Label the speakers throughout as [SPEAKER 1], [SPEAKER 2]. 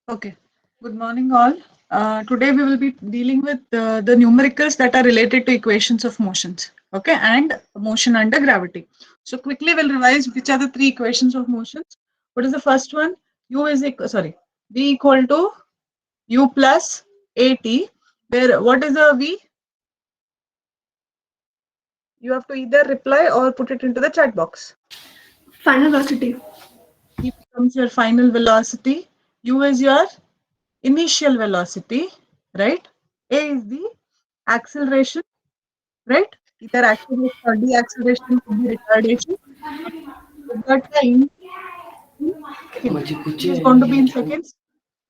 [SPEAKER 1] Okay. Good morning, all. Today we will be dealing with the numericals that are related to equations of motions. Okay, and motion under gravity. So quickly we'll revise which are the three equations of motions. What is the first one? V equal to u plus at. Where what is the v? You have to either reply or put it into the chat box.
[SPEAKER 2] Final velocity.
[SPEAKER 1] V becomes your final velocity. U is your initial velocity, right? A is the acceleration, right? Either acceleration or deceleration could be retardation. The time in seconds. It is going to be in seconds.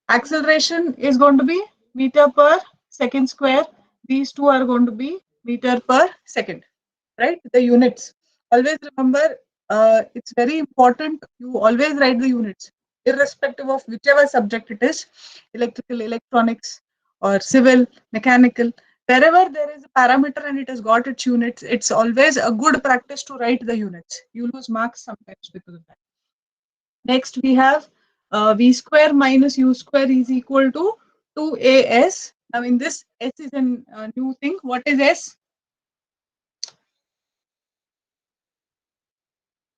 [SPEAKER 1] Acceleration is going to be meter per second square. These two are going to be meter per second, right? The units. Always remember, it's very important. You always write the units, irrespective of whichever subject it is, electrical, electronics, or civil, mechanical. Wherever there is a parameter and it has got its units, it's always a good practice to write the units. You lose marks sometimes because of that. Next, we have v square minus u square is equal to 2as. Now, in this, s is a new thing. What is s?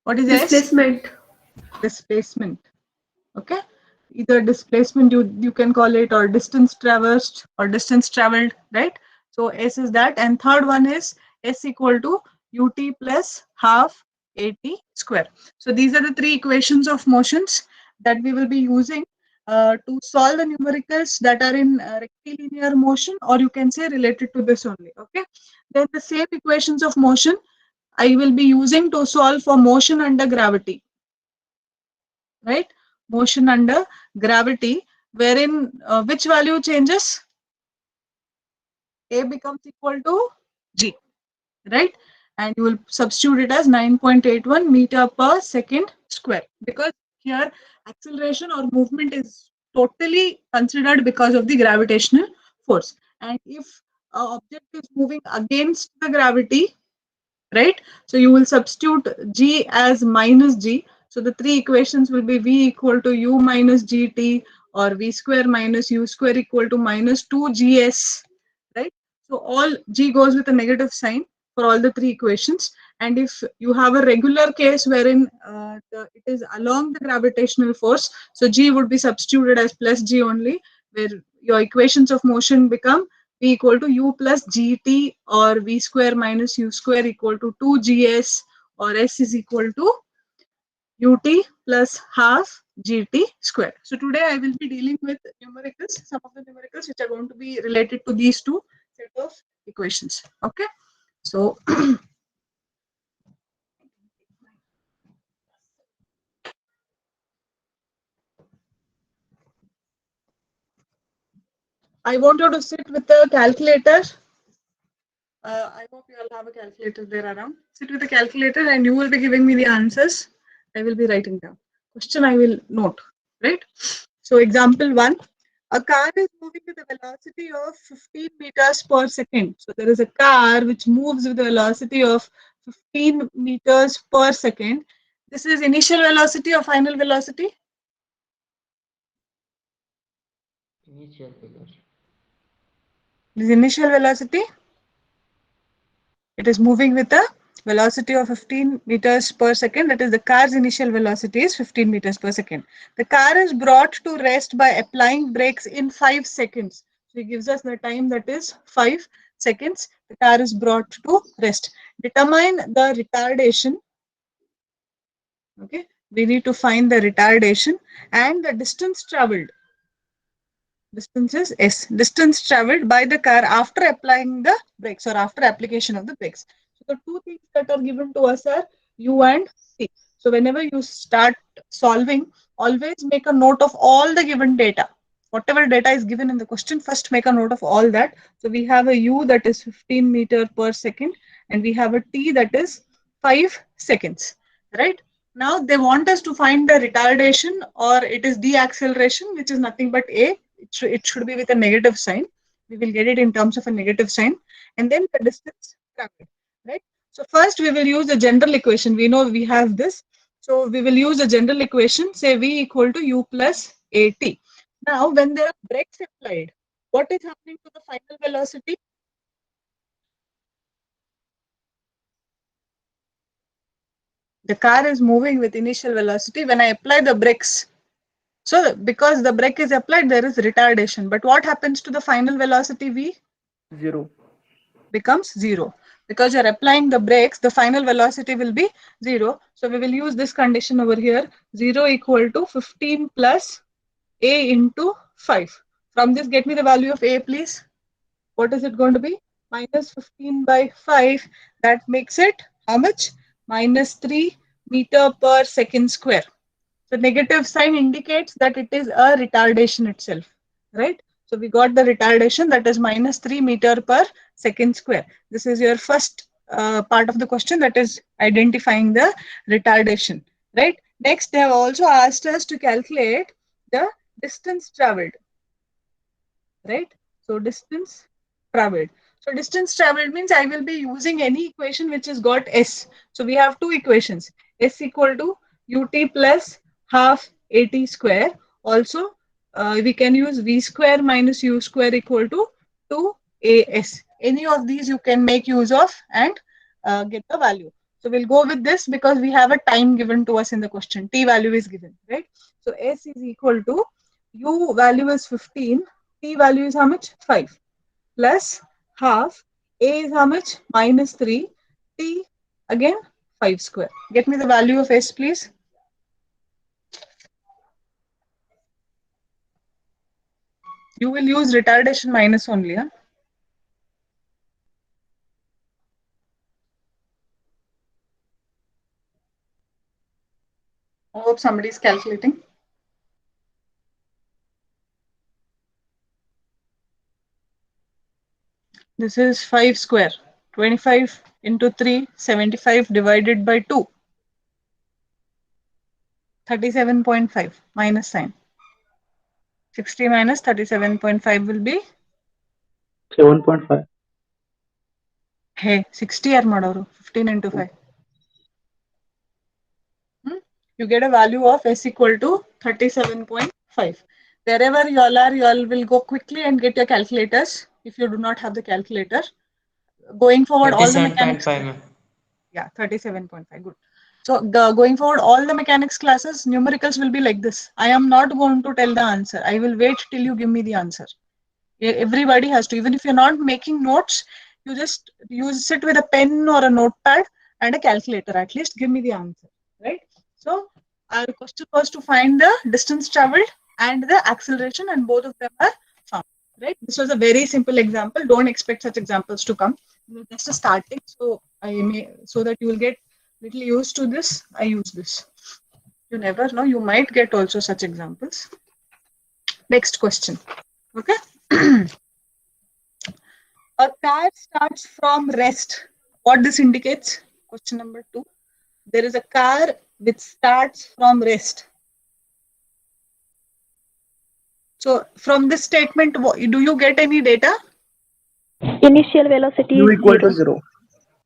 [SPEAKER 1] What is s?
[SPEAKER 2] Displacement.
[SPEAKER 1] Displacement. Okay, either displacement you can call it, or distance traversed or distance traveled, right? So s is that, and third one is s equal to ut plus half at square. So these are the three equations of motions that we will be using to solve the numericals that are in rectilinear motion, or you can say related to this only. Okay, then the same equations of motion I will be using to solve for motion under gravity, right? Motion under gravity, wherein which value changes? A becomes equal to G, right? And you will substitute it as 9.81 meter per second square, because here acceleration or movement is totally considered because of the gravitational force. And if an object is moving against the gravity, right? So you will substitute G as minus G. So the three equations will be V equal to U minus GT, or V square minus U square equal to minus 2GS, right? So all G goes with a negative sign for all the three equations. And if you have a regular case wherein it is along the gravitational force, so G would be substituted as plus G only, where your equations of motion become V equal to U plus GT, or V square minus U square equal to 2GS, or S is equal to UT plus half GT square. So today I will be dealing with numericals, some of the numericals which are going to be related to these two set of equations. Okay. So I want you to sit with the calculator. I hope you all have a calculator there around. Sit with the calculator and you will be giving me the answers. I will be writing down. Question I will note, right? So example 1, a car is moving with a velocity of 15 meters per second. So there is a car which moves with a velocity of 15 meters per second. This is initial velocity or final velocity?
[SPEAKER 3] Initial velocity.
[SPEAKER 1] It is initial velocity. It is moving with a velocity of 15 meters per second. That is, the car's initial velocity is 15 meters per second. The car is brought to rest by applying brakes in 5 seconds. So it gives us the time, that is 5 seconds. The car is brought to rest. Determine the retardation. Okay, we need to find the retardation and the distance traveled. Distance is S. Distance traveled by the car after applying the brakes, or after application of the brakes. So the two things that are given to us are U and T. So whenever you start solving, always make a note of all the given data. Whatever data is given in the question, first make a note of all that. So we have a U that is 15 meter per second, and we have a T that is 5 seconds, right? Now they want us to find the retardation, or it is deceleration, which is nothing but A. It should be with a negative sign. We will get it in terms of a negative sign. And then the distance traveled, right? So first we will use the general equation. We know we have this. So we will use the general equation, say V equal to U plus AT. Now, when there are brakes applied, what is happening to the final velocity? The car is moving with initial velocity. When I apply the brakes, so because the brake is applied, there is retardation. But what happens to the final velocity V?
[SPEAKER 4] 0.
[SPEAKER 1] Becomes 0. Because you're applying the brakes, the final velocity will be 0. So we will use this condition over here. 0 equal to 15 plus a into 5. From this, get me the value of a, please. What is it going to be? Minus 15 by 5. That makes it how much? Minus 3 meter per second square. The negative sign indicates that it is a retardation itself, right? So we got the retardation, that is minus 3 meter per second square. This is your first part of the question, that is identifying the retardation, right? Next, they have also asked us to calculate the distance traveled, right? So distance traveled. So distance traveled means I will be using any equation which has got S. So we have two equations. S equal to ut plus half at square. Also, we can use v square minus u square equal to 2as. Any of these you can make use of and get the value. So we'll go with this because we have a time given to us in the question. T value is given, right? So S is equal to u value is 15. T value is how much? 5 plus half. A is how much? Minus 3. T again 5 square. Get me the value of S, please. You will use retardation minus only. Huh? I hope somebody is calculating. This is 5 square. 25 into 3, 75 divided by 2. 37.5 minus sign. 60 minus 37.5 will be
[SPEAKER 4] 7.5.
[SPEAKER 1] hey 60 are ಮಾಡೋರು 15 into 5. You get a value of S equal to 37.5. Wherever you all are, you all will go quickly and get your calculators if you do not have the calculator. Going forward, all the mechanics.
[SPEAKER 3] 37.5, ma'am.
[SPEAKER 1] Yeah, 37.5. Good. So going forward, all the mechanics classes, numericals will be like this. I am not going to tell the answer. I will wait till you give me the answer. Everybody has to, even if you're not making notes, you sit with a pen or a notepad and a calculator. At least give me the answer, right? So our question was to find the distance traveled and the acceleration, and both of them are found, right? This was a very simple example. Don't expect such examples to come. Just a starting, so so that you will get little used to this. I use this. You never know. You might get also such examples. Next question. Okay. A car starts from rest. What this indicates? Question number 2. There is a car which starts from rest. So from this statement, do you get any data?
[SPEAKER 2] Initial velocity
[SPEAKER 4] U
[SPEAKER 2] is
[SPEAKER 4] equal to
[SPEAKER 2] 0.
[SPEAKER 4] 0.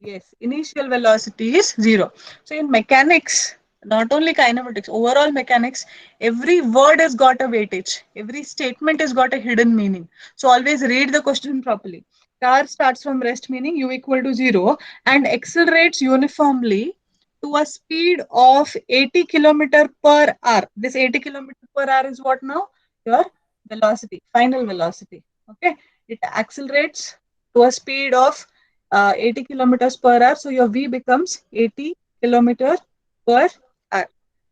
[SPEAKER 1] Yes, initial velocity is 0. So in mechanics, not only kinematics, overall mechanics, every word has got a weightage. Every statement has got a hidden meaning. So always read the question properly. Car starts from rest meaning u equal to 0 and accelerates uniformly to a speed of 80 kilometer per hour. This 80 kilometer per hour is what now? Your velocity, final velocity. Okay, it accelerates to a speed of 80 kilometers per hour. So your V becomes 80 kilometer per hour,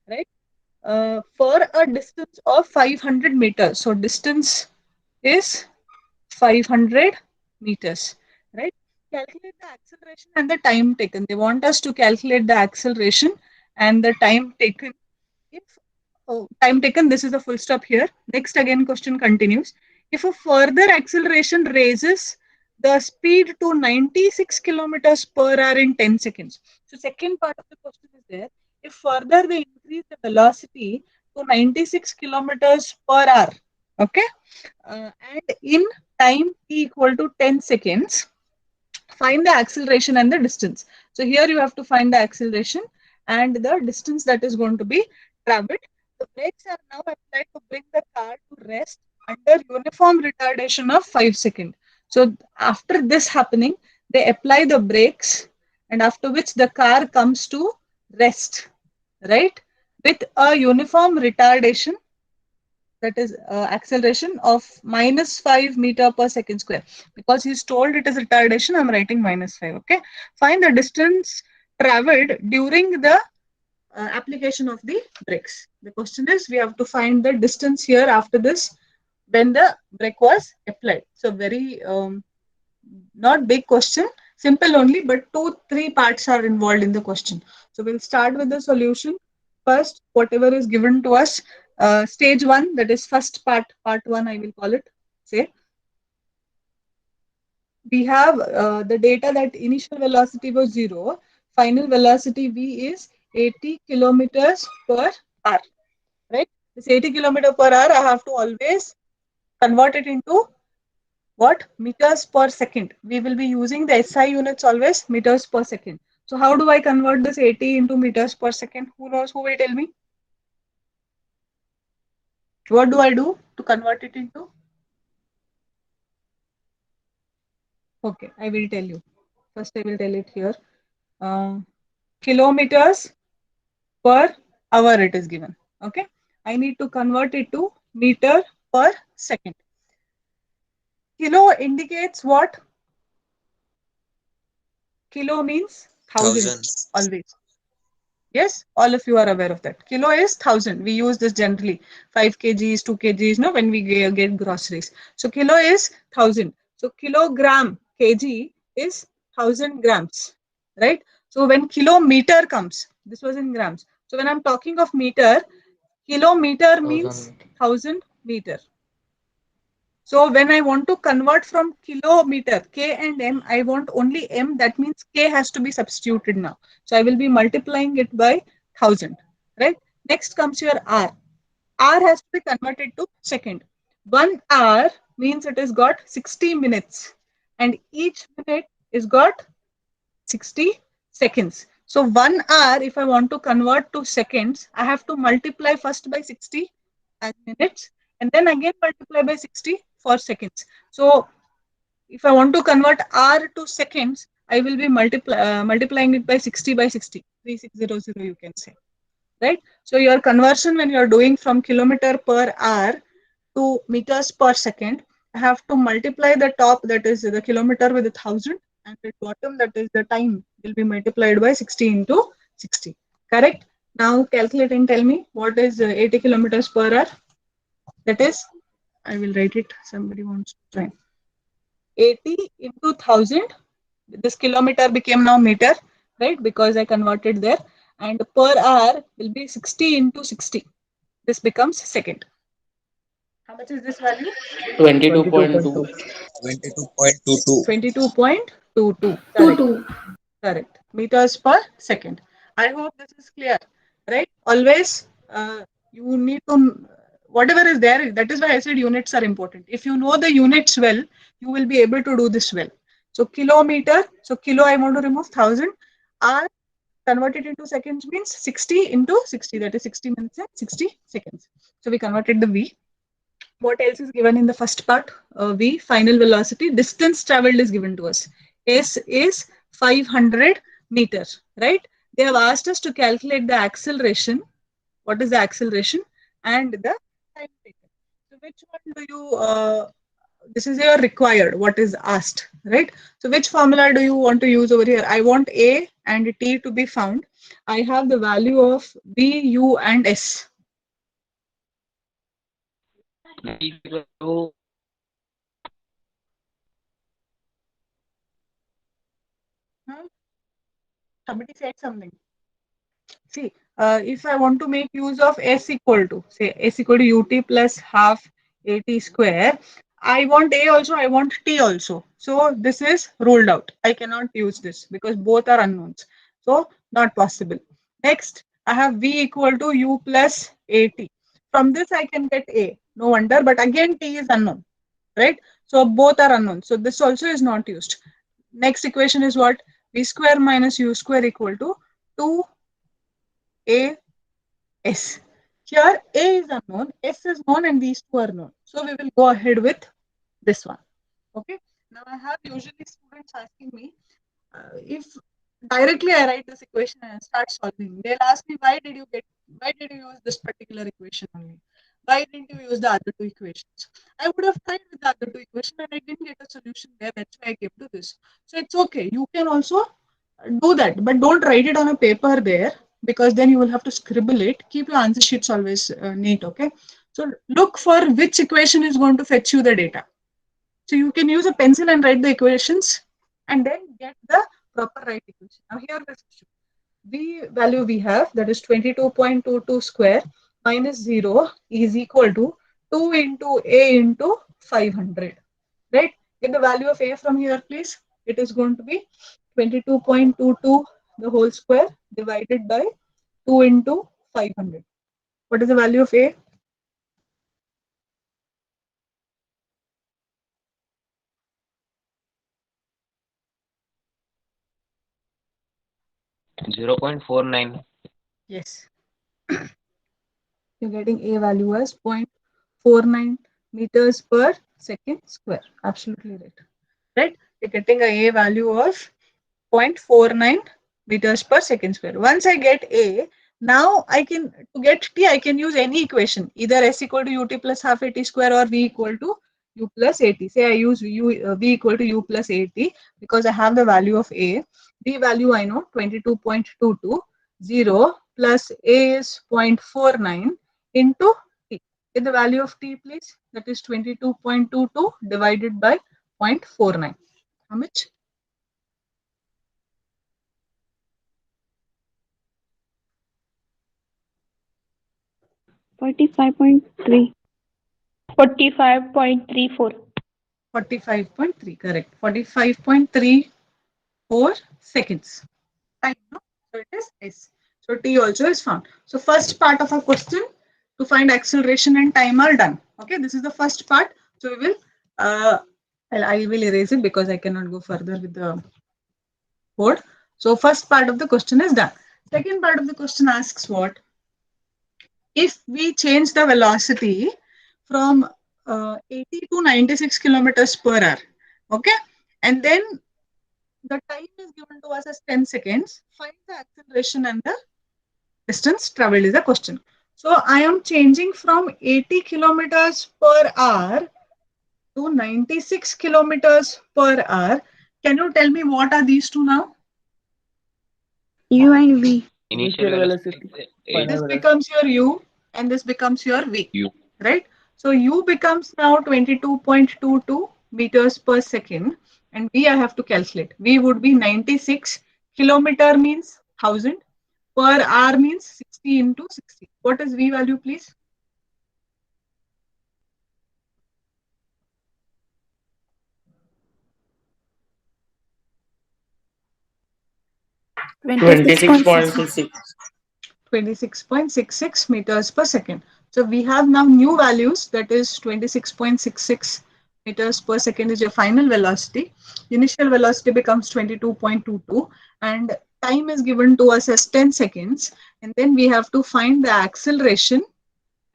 [SPEAKER 1] right? For a distance of 500 meters. So distance is 500 meters, right? Calculate the acceleration and the time taken. They want us to calculate the acceleration and the time taken. If time taken, this is a full stop here. Next again question continues. If a further acceleration raises the speed to 96 kilometers per hour in 10 seconds. So second part of the question is there. If further they increase the velocity to 96 kilometers per hour, okay, and in time t equal to 10 seconds, find the acceleration and the distance. So here you have to find the acceleration and the distance that is going to be traveled. The brakes are now applied to bring the car to rest under uniform retardation of 5 seconds. So after this happening, they apply the brakes, and after which the car comes to rest, right? With a uniform retardation, that is acceleration of -5 meter per second square. Because he's told it is retardation, I'm writing -5. Okay. Find the distance traveled during the application of the brakes. The question is, we have to find the distance here after this when the brake was applied. So very not big question, simple only, but 2-3 parts are involved in the question. So we'll start with the solution. First, whatever is given to us, stage one, that is first part one, I will call it. Say, we have the data that initial velocity was 0, final velocity v is 80 kilometers per hour, right? This 80 kilometer per hour, I have to always convert it into what? Meters per second. We will be using the SI units always, meters per second. So how do I convert this 80 into meters per second? Who knows? Who will tell me? What do I do to convert it into? Okay, I will tell you. First, I will tell it here. Kilometers per hour it is given. Okay, I need to convert it to meter per second. Kilo indicates what? Kilo means 1000
[SPEAKER 5] Thousand.
[SPEAKER 1] always. Yes, all of you are aware of that. Kilo is 1000. We use this generally. 5 kgs, 2 kgs, no, when we get groceries. So kilo is 1000. So kilogram, kg is 1000 grams, right? So when kilometer comes, this was in grams. So when I'm talking of meter, kilometer means
[SPEAKER 3] 1000
[SPEAKER 1] 1000 meter. So when I want to convert from kilometer, K and M, I want only M. That means K has to be substituted now. So I will be multiplying it by 1000, right? Next comes your R. R has to be converted to second. 1 hour means it has got 60 minutes. And each minute is got 60 seconds. So 1 hour, if I want to convert to seconds, I have to multiply first by 60 as minutes and then again multiply by 60 for seconds. So if I want to convert hour to seconds, I will be multiplying it by 60 by 60, 3600 you can say, right? So your conversion when you're doing from kilometer per hour to meters per second, I have to multiply the top, that is the kilometer, with 1000, and the bottom, that is the time, will be multiplied by 60 into 60. Correct? Now calculate and tell me what is 80 kilometers per hour. That is, I will write it. Somebody wants to try. 80 into 1000. This kilometer became now meter, right? Because I converted there. And per hour will be 60 into 60. This becomes second. How much is this value?
[SPEAKER 3] 22.2.
[SPEAKER 5] 22.22.
[SPEAKER 1] 22.22. Correct. Correct. Meters per second. I hope this is clear, right? Always you need to, whatever is there, that is why I said units are important. If you know the units well, you will be able to do this well. So kilometer, so kilo I want to remove 1000. R converted into seconds means 60 into 60, that is 60 minutes and 60 seconds. So we converted the V. What else is given in the first part? V, final velocity. Distance traveled is given to us. S is 500 meters, right? They have asked us to calculate the acceleration. What is the acceleration? And the time taken. So which one do you, this is your required, what is asked, right? So which formula do you want to use over here? I want A and T to be found. I have the value of V, U and S. Somebody said something. See, if I want to make use of S equal to, say, S equal to UT plus half AT square, I want A also, I want T also. So this is ruled out. I cannot use this because both are unknowns. So not possible. Next, I have V equal to U plus AT. From this I can get A. No wonder, but again T is unknown, right? So both are unknown. So this also is not used. Next equation is what? V square minus U square equal to 2 AS. Here A is unknown, S is known, and these two are known. So we will go ahead with this one. Okay. Now I have usually students asking me if directly I write this equation and start solving, they'll ask me why did you use this particular equation only? Why didn't you use the other two equations? I would have tried with the other two equations and I didn't get a solution there. That's why I came to this. So it's okay. You can also do that, but don't write it on a paper there because then you will have to scribble it. Keep your answer sheets always neat. Okay. So look for which equation is going to fetch you the data. So you can use a pencil and write the equations and then get the proper right equation. Now here the V value we have, that is 22.22 square minus 0 is equal to 2 into A into 500. Right? Get the value of A from here, please. It is going to be 22.22 the whole square divided by 2 into 500. What is the value of A?
[SPEAKER 3] 0.49.
[SPEAKER 1] Yes. You're getting A value as 0.49 meters per second square. Absolutely right. Right? You're getting a value of 0.49 meters per second square. Once I get A, now I can, to get T, I can use any equation, either S equal to UT plus half AT square or V equal to U plus AT. Say I use V equal to U plus AT because I have the value of A. V value I know 22.22, 0 plus A is 0.49 into T. Get the value of T please, that is 22.22 divided by 0.49. How much?
[SPEAKER 2] 45.3. 45.34.
[SPEAKER 1] 45.3, correct. 45.34 seconds. Time, no? So it is S. So T also is found. So first part of our question to find acceleration and time are done. Okay, this is the first part. So we will, I will erase it because I cannot go further with the code. So first part of the question is done. Second part of the question asks what? If we change the velocity from 80 to 96 kilometers per hour, okay, and then the time is given to us as 10 seconds, find the acceleration and the distance traveled is the question. So I am changing from 80 kilometers per hour to 96 kilometers per hour. Can you tell me what are these two now?
[SPEAKER 2] U and V.
[SPEAKER 3] Initial velocity.
[SPEAKER 4] Final
[SPEAKER 1] This
[SPEAKER 4] velocity.
[SPEAKER 1] becomes your U and this becomes your V.
[SPEAKER 5] U.
[SPEAKER 1] Right? So U becomes now 22.22 meters per second and V I have to calculate. V would be 96, kilometer means 1000, per hour means 60 into 60. What is V value please?
[SPEAKER 3] Twenty-six point six six.
[SPEAKER 1] 26.66 meters per second. So we have now new values, that is 26.66 meters per second is your final velocity. Initial velocity becomes 22.22 and time is given to us as 10 seconds. And then we have to find the acceleration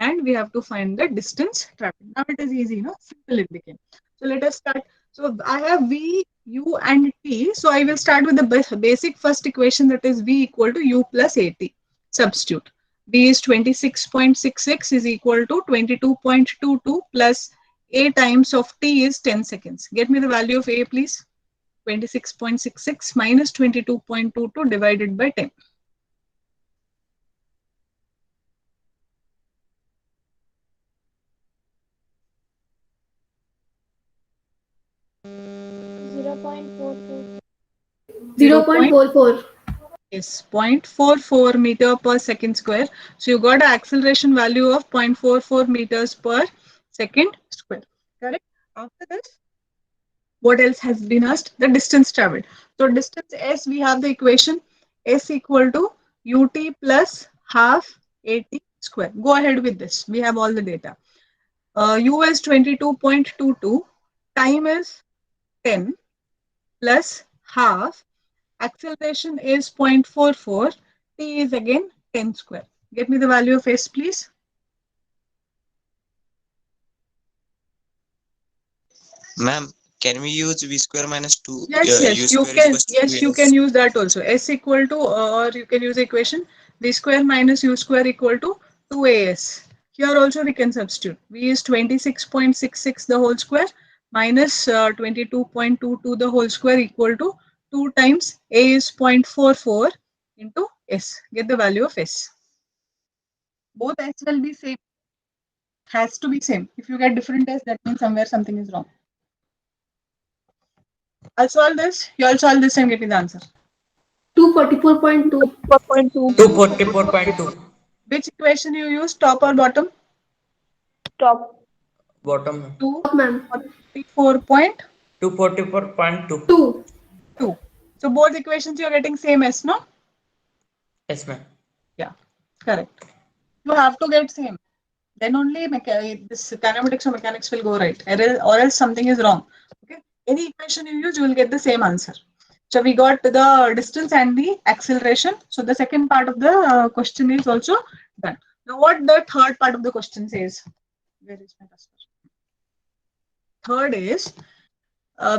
[SPEAKER 1] and we have to find the distance traveled. Now it is easy, no? Simple it became. So let us start. So I have V, U and T. So I will start with the basic first equation, that is V equal to U plus AT. Substitute. V is 26.66 is equal to 22.22 plus A times of T is 10 seconds. Get me the value of A please. 26.66 minus 22.22 divided by 10.
[SPEAKER 2] 0.44.
[SPEAKER 1] Yes, 0.44 meter per second square. So you got an acceleration value of 0.44 meters per second square. Correct? After this, what else has been asked? The distance traveled. So distance S, we have the equation S equal to UT plus half AT square. Go ahead with this. We have all the data. U is 22.22. Time is 10 plus half. Acceleration is 0.44. T is again 10 square. Get me the value of S, please.
[SPEAKER 5] Ma'am, can we use v square minus 2?
[SPEAKER 1] Yes,
[SPEAKER 5] U
[SPEAKER 1] yes, you
[SPEAKER 5] square is
[SPEAKER 1] can.
[SPEAKER 5] equals to
[SPEAKER 1] Yes, you
[SPEAKER 5] 2as.
[SPEAKER 1] can use that also. S equal to, or you can use equation v square minus u square equal to 2as. Here also we can substitute. V is 26.66 the whole square minus 22.22 the whole square equal to 2 times a is 0.44 into s. Get the value of s. Both s will be same. Has to be same. If you get different s, that means somewhere something is wrong. I'll solve this. You all solve this and give me the answer.
[SPEAKER 2] 244.2.
[SPEAKER 3] 244.2.
[SPEAKER 1] Which equation you use, top or bottom?
[SPEAKER 2] Top.
[SPEAKER 3] Bottom.
[SPEAKER 2] Top, ma'am.
[SPEAKER 1] 244.2.
[SPEAKER 3] 244.2.
[SPEAKER 2] 2.
[SPEAKER 1] So both equations you are getting same S, no?
[SPEAKER 3] Yes, ma'am.
[SPEAKER 1] Yeah, correct. You have to get same. Then only this kinematics or mechanics will go right. Or else something is wrong. Okay. Any equation you use, you will get the same answer. So we got the distance and the acceleration. So the second part of the question is also done. Now what the third part of the question says? Where is my cursor? Third is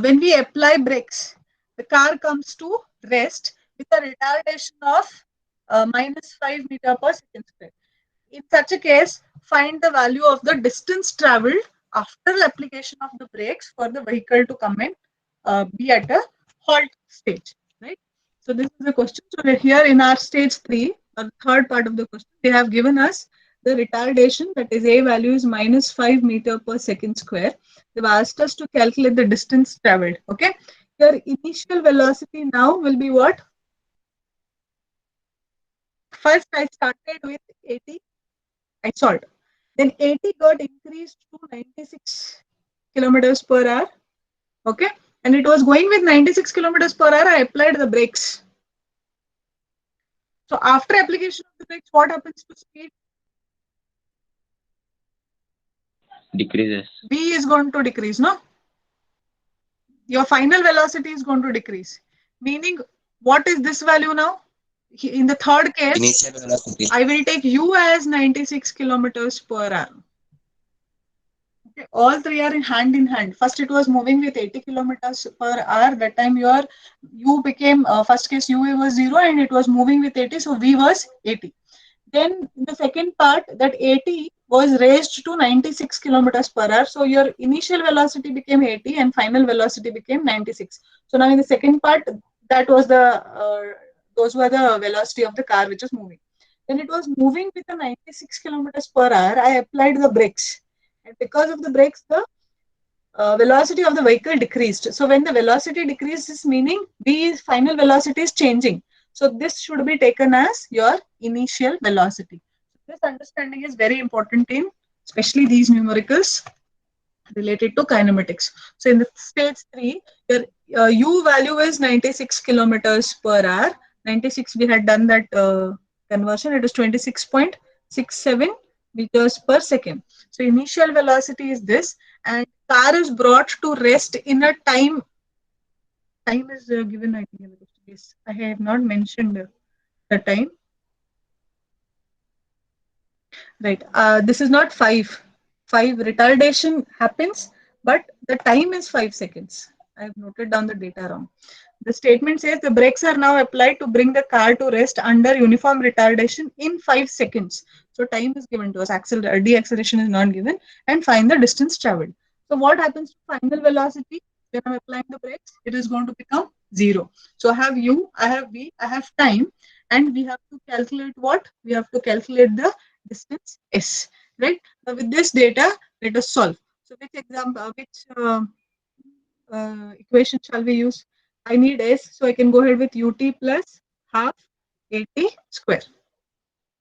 [SPEAKER 1] when we apply brakes, the car comes to rest with a retardation of minus 5 meter per second square. In such a case, find the value of the distance traveled after application of the brakes for the vehicle to come and be at a halt stage, right? So this is the question. So that here in our stage 3, or third part of the question, they have given us the retardation, that is a value is minus 5 meter per second square. They've asked us to calculate the distance traveled. Okay. Your initial velocity now will be what? First, I started with 80. I solved. Then 80 got increased to 96 kilometers per hour. Okay. And it was going with 96 kilometers per hour. I applied the brakes. So after application of the brakes, what happens to speed?
[SPEAKER 3] Decreases.
[SPEAKER 1] V is going to decrease, no? Your final velocity is going to decrease. Meaning, what is this value now? In the third case,
[SPEAKER 5] Initial velocity.
[SPEAKER 1] I will take u as 96 kilometers per hour. Okay. All three are in hand. First, it was moving with 80 kilometers per hour. That time u became first case u was 0 and it was moving with 80. So v was 80. Then in the second part, that 80 was raised to 96 kilometers per hour. So your initial velocity became 80 and final velocity became 96. So now in the second part, that was those were the velocity of the car which was moving. When it was moving with a 96 kilometers per hour, I applied the brakes. And because of the brakes, the velocity of the vehicle decreased. So when the velocity decreases, meaning the final velocity is changing. So this should be taken as your initial velocity. This understanding is very important in especially these numericals related to kinematics. So in the stage 3, your u value is 96 kilometers per hour. 96, we had done that conversion. It is 26.67 meters per second. So initial velocity is this, and car is brought to rest in a time. Time is given, I think. Yes, I have not mentioned the time. Right. This is not 5. 5 retardation happens, but the time is 5 seconds. I have noted down the data wrong. The statement says the brakes are now applied to bring the car to rest under uniform retardation in 5 seconds. So time is given to us. Deacceleration is not given, and find the distance traveled. So what happens to final velocity when I'm applying the brakes? It is going to become 0. So I have u, I have v, I have time, and we have to calculate what? We have to calculate the distance s. Right. Now with this data, let us solve. So which example, equation shall we use? I need s, so I can go ahead with ut plus half 80 square.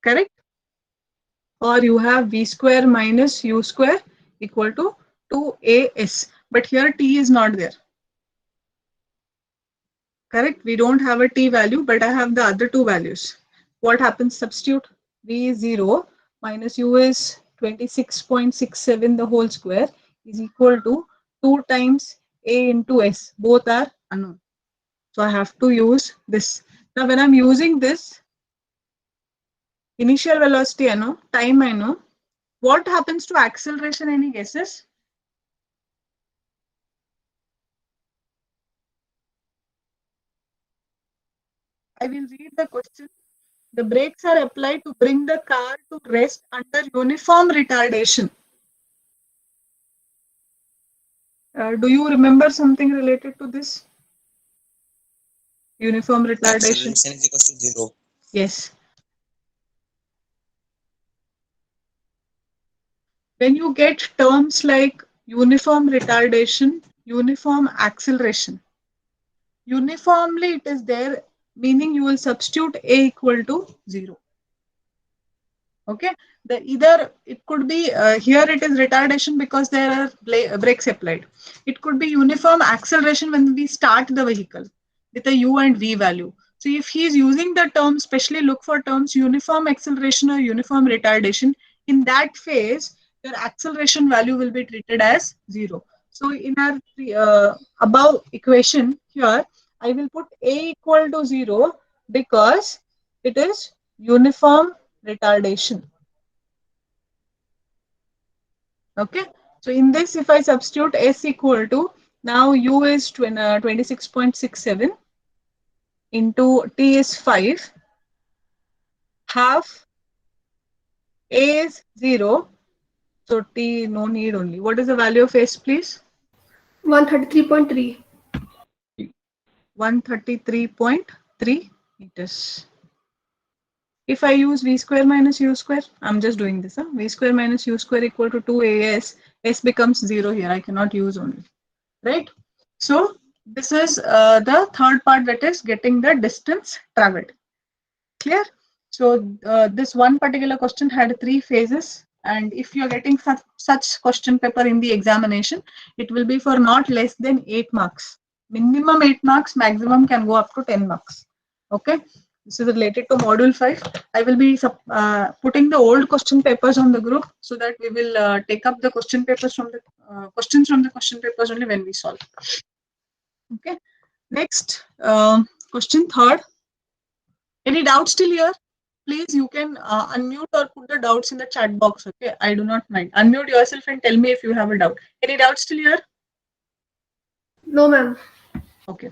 [SPEAKER 1] Correct? Or you have v square minus u square equal to 2as. But here t is not there. Correct? We don't have a t value, but I have the other two values. What happens? Substitute. V is 0 minus u is 26.67 the whole square is equal to 2 times a into s. Both are unknown. So I have to use this. Now when I'm using this, initial velocity I know, time I know. What happens to acceleration? Any guesses? I will read the question. The brakes are applied to bring the car to rest under uniform retardation. Do you remember something related to this? Uniform retardation.
[SPEAKER 5] Acceleration is equal to 0.
[SPEAKER 1] Yes. When you get terms like uniform retardation, uniform acceleration, uniformly it is there, meaning you will substitute A equal to 0. Okay, the either it could be here it is retardation because there are brakes applied. It could be uniform acceleration when we start the vehicle with a U and V value. So if he is using the term, especially look for terms uniform acceleration or uniform retardation. In that phase, your acceleration value will be treated as 0. So in our above equation here, I will put A equal to 0 because it is uniform retardation. Okay, so in this, if I substitute S equal to, now U is 26.67 into T is 5, half A is 0, so T no need only. What is the value of S, please?
[SPEAKER 2] 133.3.
[SPEAKER 1] 133.3 meters. If I use V square minus U square, I'm just doing this. V square minus U square equal to 2AS. S becomes 0 here. I cannot use only. Right? So this is the third part, that is getting the distance traveled. Clear? So this one particular question had 3 phases, and if you are getting such question paper in the examination, it will be for not less than 8 marks. Minimum 8 marks, maximum can go up to 10 marks. Okay, this is related to module 5. I will be putting the old question papers on the group so that we will take up the question papers from the questions from the question papers only when we solve. Okay, next question, third. Any doubts till here? Please, you can unmute or put the doubts in the chat box. Okay, I do not mind. Unmute yourself and tell me if you have a doubt. Any doubts till here?
[SPEAKER 2] No, ma'am.
[SPEAKER 1] Okay.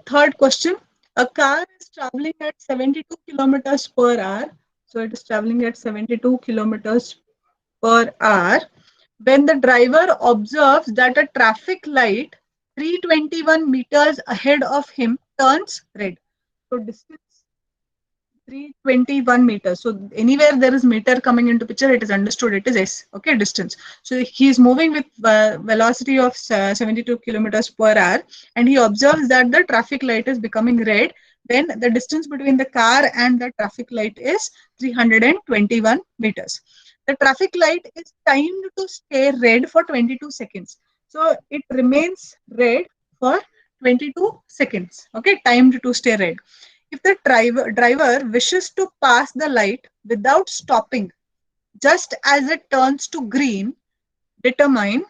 [SPEAKER 1] Third question. A car is traveling at 72 kilometers per hour. So it is traveling at 72 kilometers per hour. When the driver observes that a traffic light 321 meters ahead of him turns red. So distance 321 meters. So anywhere there is meter coming into picture, it is understood it is S. Okay, distance. So he is moving with velocity of 72 kilometers per hour, and he observes that the traffic light is becoming red. Then the distance between the car and the traffic light is 321 meters. The traffic light is timed to stay red for 22 seconds. So it remains red for 22 seconds. Okay, timed to stay red. If the driver wishes to pass the light without stopping, just as it turns to green, determine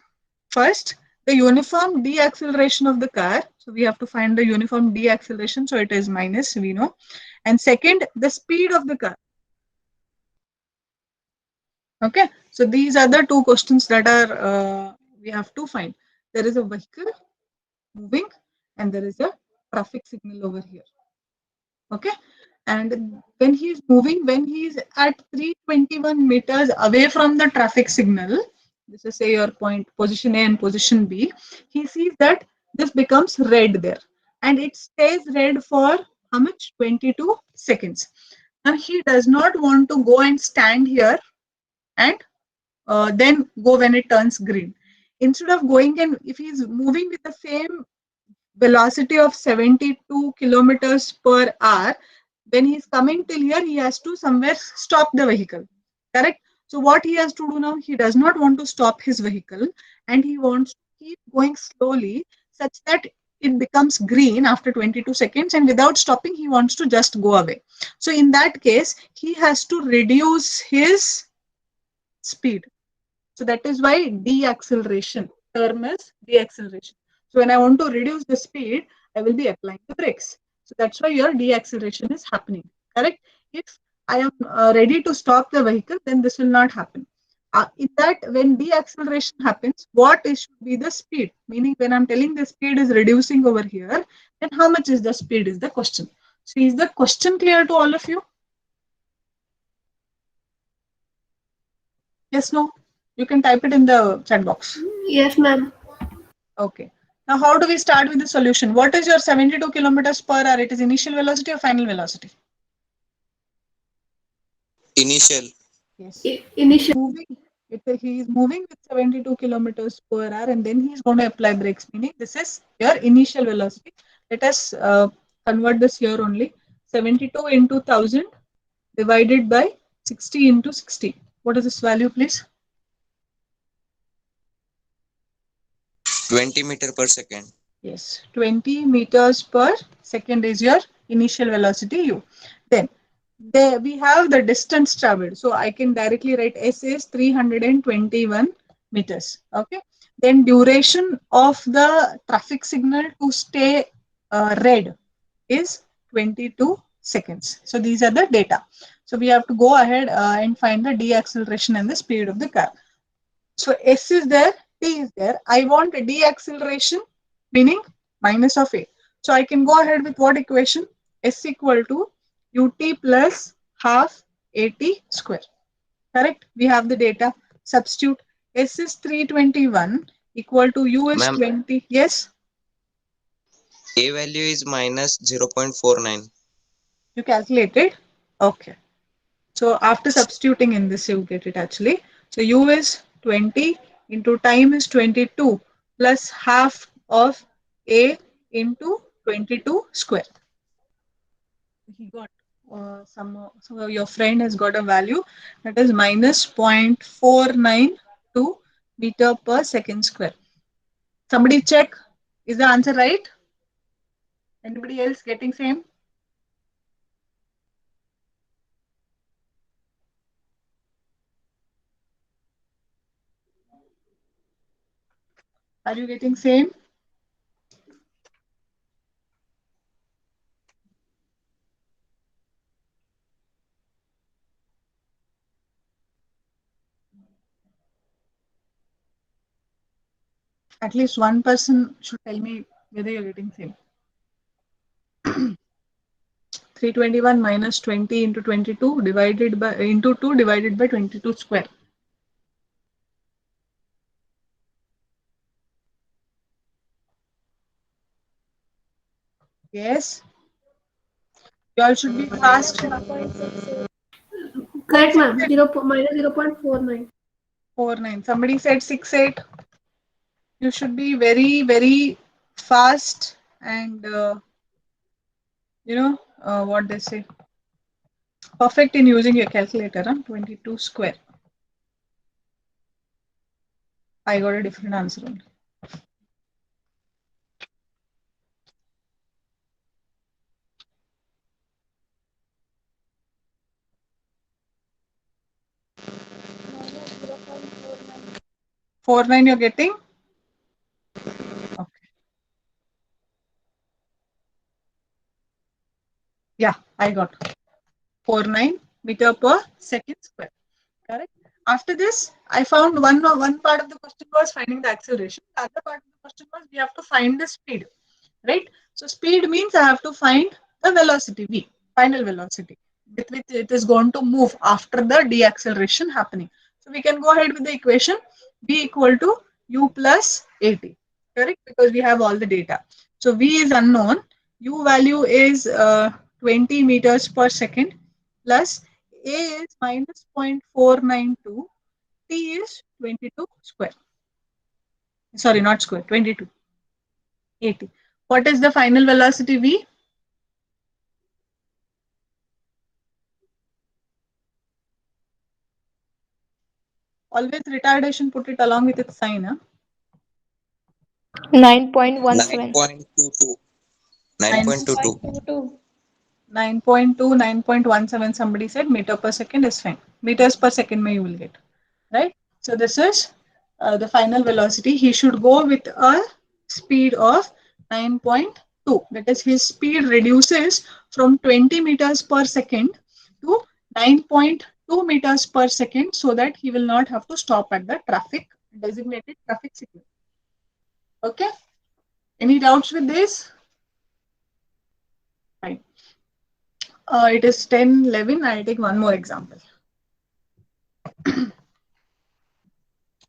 [SPEAKER 1] first the uniform deceleration of the car. So we have to find the uniform deceleration. So it is minus, we know. And second, the speed of the car. Okay, so these are the two questions that are we have to find. There is a vehicle moving and there is a traffic signal over here. Okay, and when he is moving, when he is at 321 meters away from the traffic signal, this is say your point position A and position B, he sees that this becomes red there and it stays red for how much? 22 seconds. Now he does not want to go and stand here and then go when it turns green. Instead of going, and if he is moving with the same velocity of 72 kilometers per hour, when he is coming till here, he has to somewhere stop the vehicle. Correct? So what he has to do now, he does not want to stop his vehicle and he wants to keep going slowly such that it becomes green after 22 seconds, and without stopping, he wants to just go away. So in that case, he has to reduce his speed. So that is why deceleration term is deceleration. So when I want to reduce the speed, I will be applying the brakes. So that's why your deceleration is happening. Correct? If I am ready to stop the vehicle, then this will not happen. in that, when deceleration happens, what should be the speed? Meaning, when I'm telling the speed is reducing over here, then how much is the speed is the question. So is the question clear to all of you? Yes, no? You can type it in the chat box.
[SPEAKER 2] Yes, ma'am.
[SPEAKER 1] Okay. Now, how do we start with the solution? What is your 72 kilometers per hour? It is initial velocity or final velocity?
[SPEAKER 5] Initial.
[SPEAKER 1] Yes.
[SPEAKER 2] Initial.
[SPEAKER 1] He is moving with 72 kilometers per hour, and then he is going to apply brakes, meaning this is your initial velocity. Let us convert this here only. 72 into 1000 divided by 60 into 60. What is this value, please?
[SPEAKER 5] 20 meter per second.
[SPEAKER 1] Yes, 20 meters per second is your initial velocity u. Then we have the distance traveled. So I can directly write S is 321 meters. Okay. Then duration of the traffic signal to stay red is 22 seconds. So these are the data. So we have to go ahead and find the deceleration and the speed of the car. So S is there, T is there. I want a deceleration, meaning minus of A. So I can go ahead with what equation? S equal to ut plus half at square. Correct? We have the data. Substitute. S is 321 equal to U is
[SPEAKER 5] Ma'am,
[SPEAKER 1] 20. Yes?
[SPEAKER 5] A value is minus 0.49.
[SPEAKER 1] You calculated? Okay. So after substituting in this, you get it actually. So U is 20 into time is 22 plus half of A into 22 square. He got so your friend has got a value that is minus 0.492 meter per second square. Somebody check, is the answer right? Anybody else getting same? Are you getting same? At least one person should tell me whether you're getting same. 321 minus 20 into 22 divided by into 2 divided by 22 square. Yes. You all should be fast.
[SPEAKER 2] Correct, ma'am. Minus 0.49.
[SPEAKER 1] 49. Somebody said 68. You should be very, very fast and what they say. Perfect in using your calculator. 22 square. I got a different answer only. Four nine you're getting? Okay. Yeah, I got 49 meter per second square. Correct. After this, I found one part of the question was finding the acceleration. The other part of the question was we have to find the speed. Right? So speed means I have to find the velocity V, final velocity, with which it is going to move after the deceleration happening. So we can go ahead with the equation V equal to U plus AT. Correct? Because we have all the data. So V is unknown. U value is 20 meters per second plus A is minus 0.492. T is 22 square. Sorry, not square, 22. 80. What is the final velocity V? Always retardation, put it along with its sign. Huh?
[SPEAKER 6] 9.17.
[SPEAKER 5] 9.22. 9.22.
[SPEAKER 1] 9.2, 9.17, somebody said meter per second is fine. Meters per second you will get. Right? So this is the final velocity. He should go with a speed of 9.2. That is, his speed reduces from 20 meters per second to 9.2 2 meters per second so that he will not have to stop at the designated traffic signal. Okay? Any doubts with this? Fine. It is 10:11. I'll take one more example.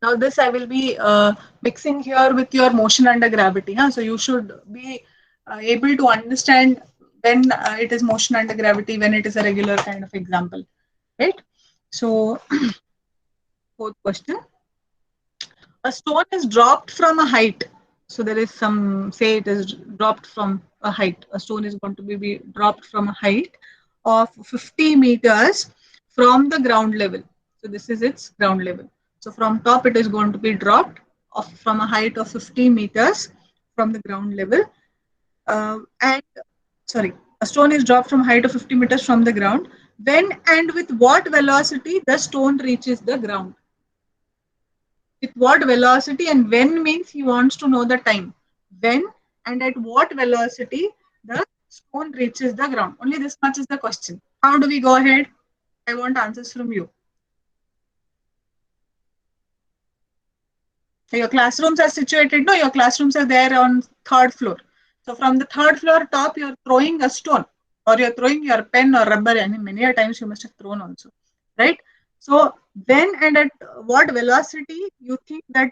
[SPEAKER 1] Now this I will be mixing here with your motion under gravity. Huh? So you should be able to understand when it is motion under gravity, when it is a regular kind of example, right? So fourth question. A stone is dropped from a height. So there is some, say it is dropped from a height. A stone is going to be dropped from a height of 50 meters from the ground level. So this is its ground level. So from top it is going to be dropped from a height of 50 meters from the ground level. A stone is dropped from a height of 50 meters from the ground. When and with what velocity the stone reaches the ground? With what velocity, and when means he wants to know the time. When and at what velocity the stone reaches the ground. Only this much is the question. How do we go ahead? I want answers from you. Your classrooms are situated, no, your classrooms are there on 3rd floor. So from the 3rd floor top, you're throwing a stone or you're throwing your pen or rubber, and many a times you must have thrown also, right? So when and at what velocity you think that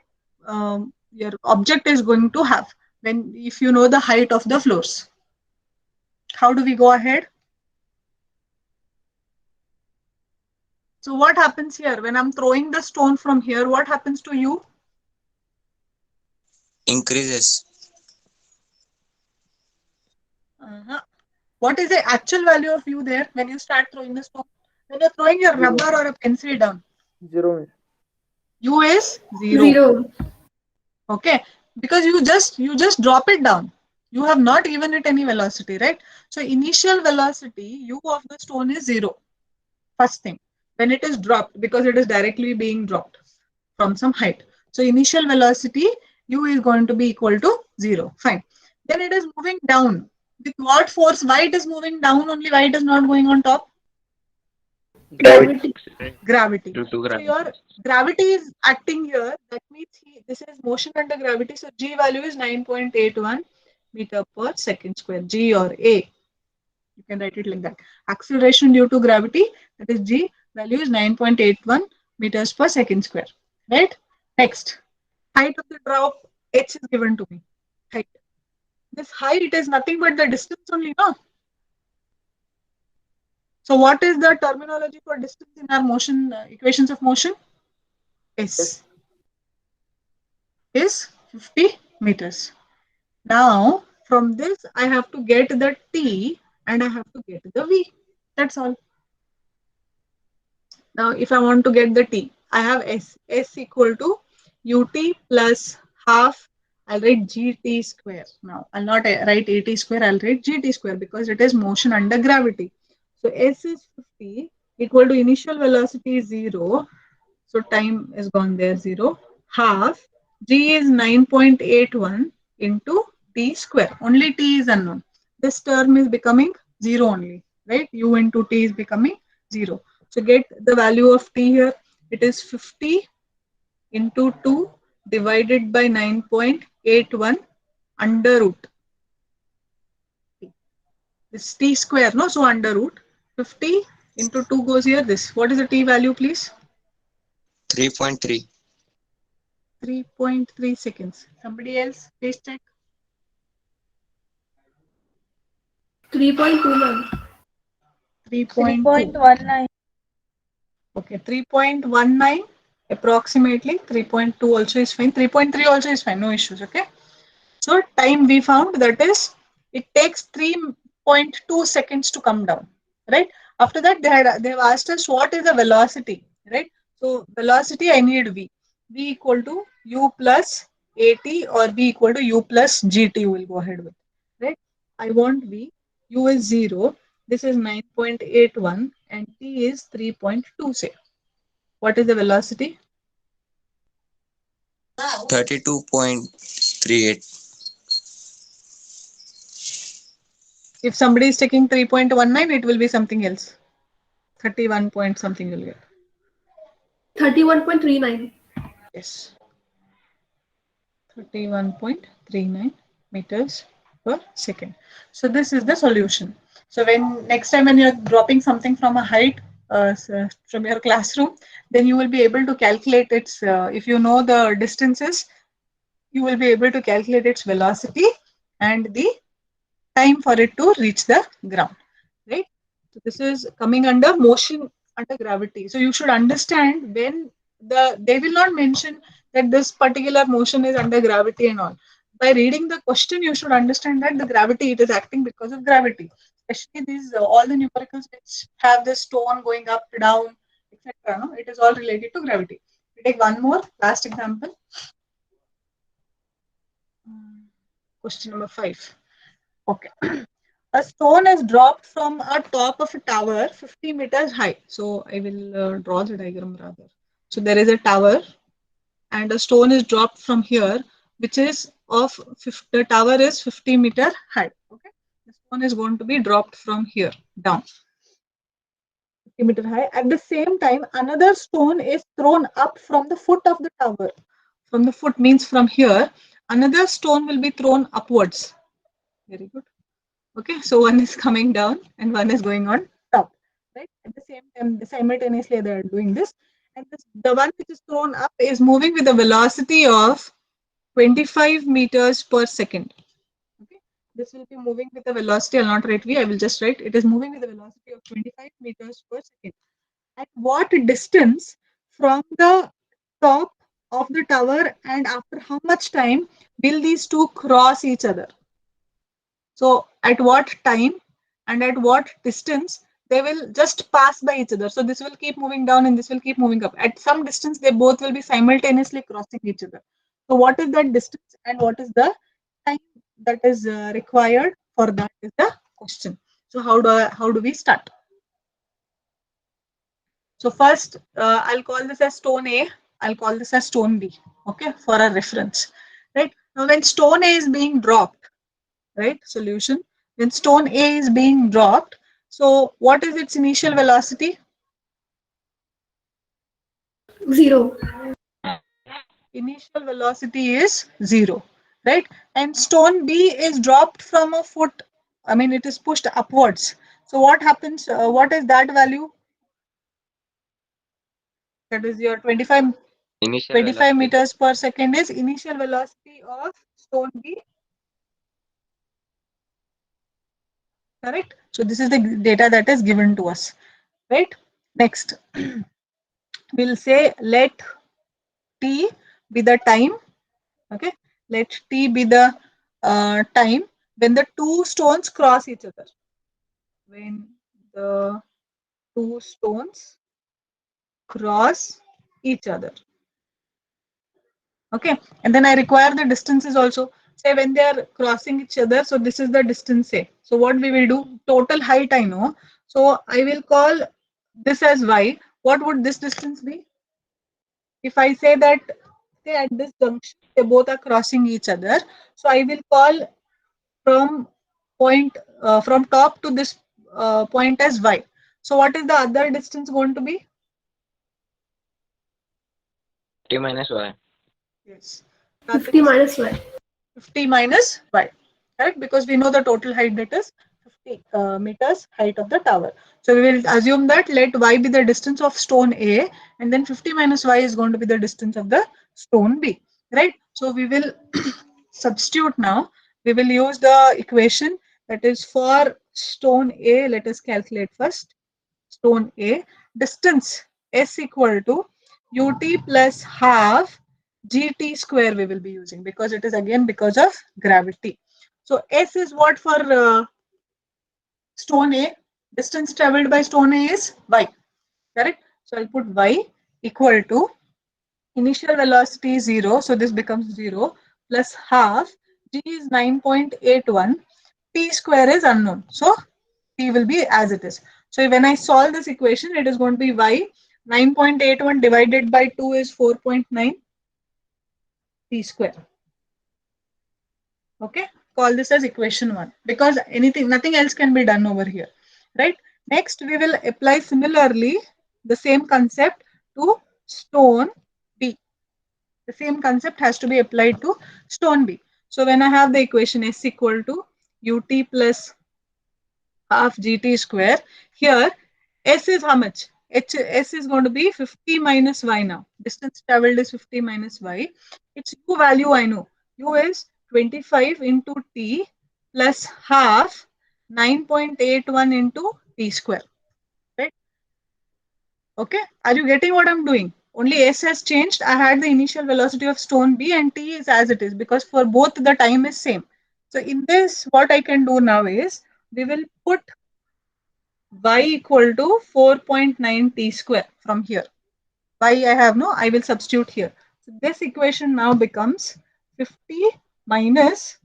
[SPEAKER 1] your object is going to have, when if you know the height of the floors. How do we go ahead? So what happens here? When I'm throwing the stone from here, what happens to you?
[SPEAKER 5] Increases.
[SPEAKER 1] What is the actual value of u there when you start throwing the stone? When you're throwing your rubber or a pencil down,
[SPEAKER 4] 0.
[SPEAKER 1] u is 0.
[SPEAKER 2] 0.
[SPEAKER 1] Okay, because you just drop it down. You have not given it any velocity, right? So initial velocity u of the stone is 0. First thing, when it is dropped, because it is directly being dropped from some height. So initial velocity u is going to be equal to 0. Fine. Then it is moving down. With what force? Why it is moving down only? Why it is not going on top?
[SPEAKER 2] Gravity.
[SPEAKER 1] Gravity.
[SPEAKER 3] Due to
[SPEAKER 1] So
[SPEAKER 3] gravity.
[SPEAKER 1] your gravity is acting here. That means this is motion under gravity. So G value is 9.81 meter per second square. G or A. You can write it like that. Acceleration due to gravity, that is G value is 9.81 meters per second square. Right? Next, height of the drop, H is given to me. Height. This height is nothing but the distance only, no? So what is the terminology for distance in our motion equations of motion? S is 50 meters. Now from this I have to get the T and I have to get the V. That's all. Now if I want to get the T, I have S equal to UT plus half. I'll write GT square. Now I'll not write AT square, I'll write GT square because it is motion under gravity. So S is 50 equal to initial velocity is 0. So time is gone there, 0. Half G is 9.81 into T square. Only T is unknown. This term is becoming 0 only, right? U into T is becoming 0. So get the value of T here. It is 50 into 2 divided by 9.81 under root. This T square, no? So under root 50 into 2 goes here. This. What is the T value, please?
[SPEAKER 5] 3.3.
[SPEAKER 1] 3.3 seconds. Somebody else, please check.
[SPEAKER 2] 3.29.
[SPEAKER 1] 3.19. Okay, 3.19 approximately. 3.2 also is fine. 3.3 also is fine. No issues. Okay. So time we found, that is, it takes 3.2 seconds to come down. Right. After that, they have asked us what is the velocity. Right. So velocity I need V. V equal to U plus AT or V equal to U plus GT will go ahead with. Right. I want V. U is 0. This is 9.81 and T is 3.2 say. What is the velocity?
[SPEAKER 5] 32.38.
[SPEAKER 1] If somebody is taking 3.19, it will be something else. 31 point something you'll get.
[SPEAKER 2] 31.39.
[SPEAKER 1] Yes. 31.39 meters per second. So this is the solution. So when next time when you're dropping something from a height from your classroom, then you will be able to calculate its, if you know the distances, you will be able to calculate its velocity and the time for it to reach the ground, right? So this is coming under motion under gravity. So you should understand when they will not mention that this particular motion is under gravity and all. By reading the question, you should understand that the gravity, it is acting because of gravity. Especially these all the numericals which have the stone going up, down, etc. No? It is all related to gravity. We take one more last example. Question number 5. Okay. A stone is dropped from a top of a tower 50 meters high. So I will draw the diagram rather. So there is a tower and a stone is dropped from here, which is the tower is 50-meter high. Okay. The stone is going to be dropped from here down 50-meter high. At the same time, another stone is thrown up from the foot of the tower. From the foot means from here, another stone will be thrown upwards. Very good. Okay, so one is coming down and one is going on top, right? At the same time, simultaneously they are doing this. And the one which is thrown up is moving with a velocity of 25 meters per second. Okay, this will be moving with a velocity, I'll not write V, I will just write, it is moving with a velocity of 25 meters per second. At what distance from the top of the tower and after how much time will these two cross each other? So at what time and at what distance they will just pass by each other. So this will keep moving down and this will keep moving up. At some distance, they both will be simultaneously crossing each other. So what is that distance and what is the time that is required for that is the question. So how do we start? So first, I'll call this as stone A. I'll call this as stone B. Okay, for a reference. Right now, when stone A is being dropped, right? Solution. When stone A is being dropped, so what is its initial velocity?
[SPEAKER 2] 0.
[SPEAKER 1] Initial velocity is 0, right? And stone B is dropped from a foot. I mean, it is pushed upwards. So what happens? What is that value? That is your 25
[SPEAKER 5] Initial
[SPEAKER 1] 25
[SPEAKER 5] velocity.
[SPEAKER 1] meters per second is initial velocity of stone B. Correct? So this is the data that is given to us, right? Next, we'll say let t be the time. Okay, let t be the time when the two stones cross each other. When the two stones cross each other. Okay, and then I require the distances also. Say when they are crossing each other, so this is the distance. Say, so what we will do? Total height I know, so I will call this as y. What would this distance be? If I say that, say at this junction, they both are crossing each other, so I will call from from top to this point as y. So what is the other distance going to be?
[SPEAKER 5] T minus y.
[SPEAKER 1] Yes.
[SPEAKER 2] 50 minus y.
[SPEAKER 1] 50 minus y, right? Because we know the total height, that is 50 meters height of the tower. So we will assume that let y be the distance of stone A and then 50 minus y is going to be the distance of the stone B, right? So we will substitute now. We will use the equation that is for stone A. Let us calculate first. Stone A, distance S equal to ut plus half gt square we will be using because it is again because of gravity. So S is what for stone A? Distance traveled by stone A is y, correct? So I'll put y equal to initial velocity is 0, so this becomes 0 plus half g is 9.81, t square is unknown, so t will be as it is. So when I solve this equation, it is going to be y 9.81 divided by 2 is 4.9 t square. Okay, call this as equation 1 because nothing else can be done over here, right? Next, we will apply similarly the same concept to stone B. The same concept has to be applied to stone B. So when I have the equation S equal to ut plus half gt square, here S is how much? S is going to be 50 minus y now. Distance traveled is 50 minus y. Its u value I know. U is 25 into t plus half 9.81 into t square. Right? Okay. Are you getting what I'm doing? Only S has changed. I had the initial velocity of stone B and t is as it is because for both the time is same. So in this, what I can do now is we will put y equal to 4.9 t square from here. Y I have no, I will substitute here. So this equation now becomes 50 minus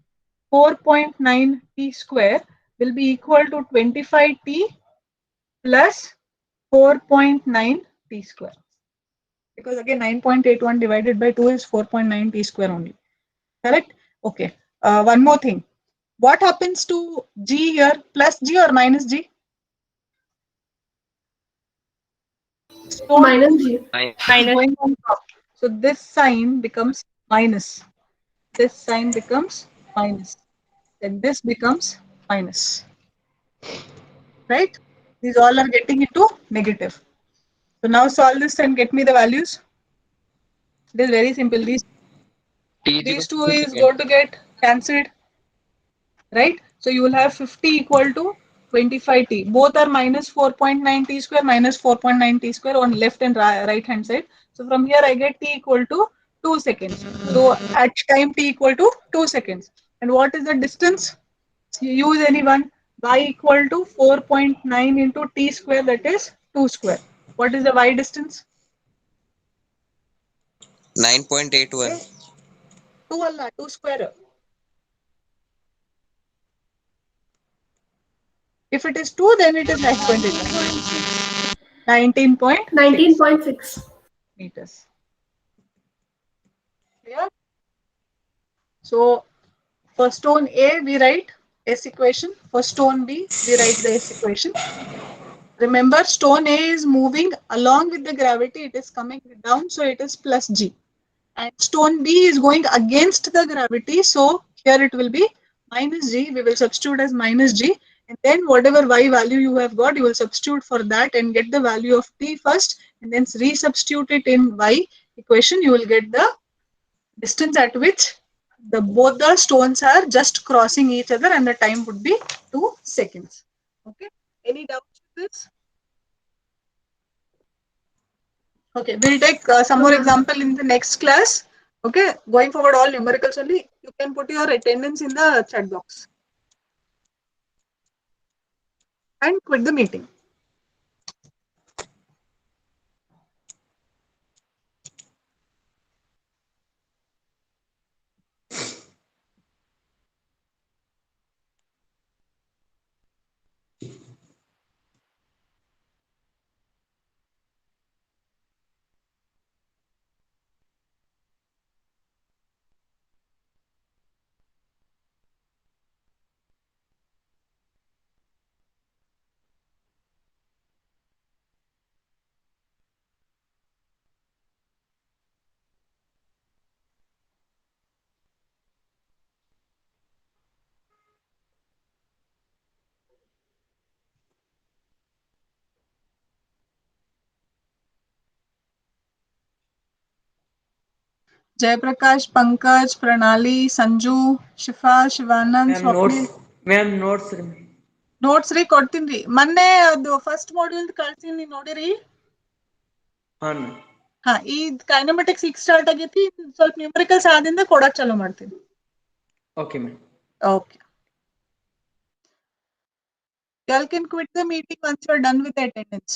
[SPEAKER 1] 4.9 t square will be equal to 25t plus 4.9 t square. Because again 9.81 divided by 2 is 4.9 t square only. Correct? Okay. One more thing. What happens to g here? Plus g or minus g? Stone
[SPEAKER 2] Minus G.
[SPEAKER 1] is going on top. So this sign becomes minus. This sign becomes minus. Then this becomes minus. Right? These all are getting into negative. So now solve this and get me the values. It is very simple. These two is going to get cancelled. Right? So you will have 50 equal to 25t. Both are minus 4.9 t square minus 4.9 t square on left and right hand side. So from here I get t equal to 2 seconds. So at time t equal to 2 seconds. And what is the distance? You use anyone. Y equal to 4.9 into t square, that is 2 square. What is the y distance?
[SPEAKER 5] 9.81.
[SPEAKER 1] 2 Allah, 2 square. If it is 2, then it is 9.8. 19.6
[SPEAKER 2] 19.6.
[SPEAKER 1] meters. Clear? So for stone A, we write S equation. For stone B, we write the S equation. Remember, stone A is moving along with the gravity. It is coming down, so it is plus G. And stone B is going against the gravity, so here it will be minus G. We will substitute as minus G. And then whatever Y value you have got, you will substitute for that and get the value of T first. And then resubstitute it in Y equation. You will get the distance at which both the stones are just crossing each other, and the time would be 2 seconds. Okay. Any doubts with this? Okay, we'll take some more example in the next class. Okay, going forward, all numericals only. You can put your attendance in the chat box and quit the meeting. Jaiprakash, Pankaj, Pranali, Sanju, Shifa, Shivanand, Swapnil.
[SPEAKER 3] Ma'am, notes.
[SPEAKER 1] Notes ರೀ ಕೊಡ್ತೀನಿ. ಮೊನ್ನೆ ಅದು first module ಕಳ್ಸೀನಿ ನೋಡಿರಿ. ಹಾ, ಈ ಕೈನಮೆಟಿಕ್ಸ್ ಈಗ start ಆಗೈತಿ. ಸ್ವಲ್ಪ ನ್ಯೂಮರಿಕಲ್ಸ್ ಆದಿಂದ ಕೊಡಕ್ ಚಾಲೂ ಮಾಡ್ತೀನಿ.
[SPEAKER 3] Okay, ma'am.
[SPEAKER 1] Okay. You all can quit the meeting once you are done with the attendance.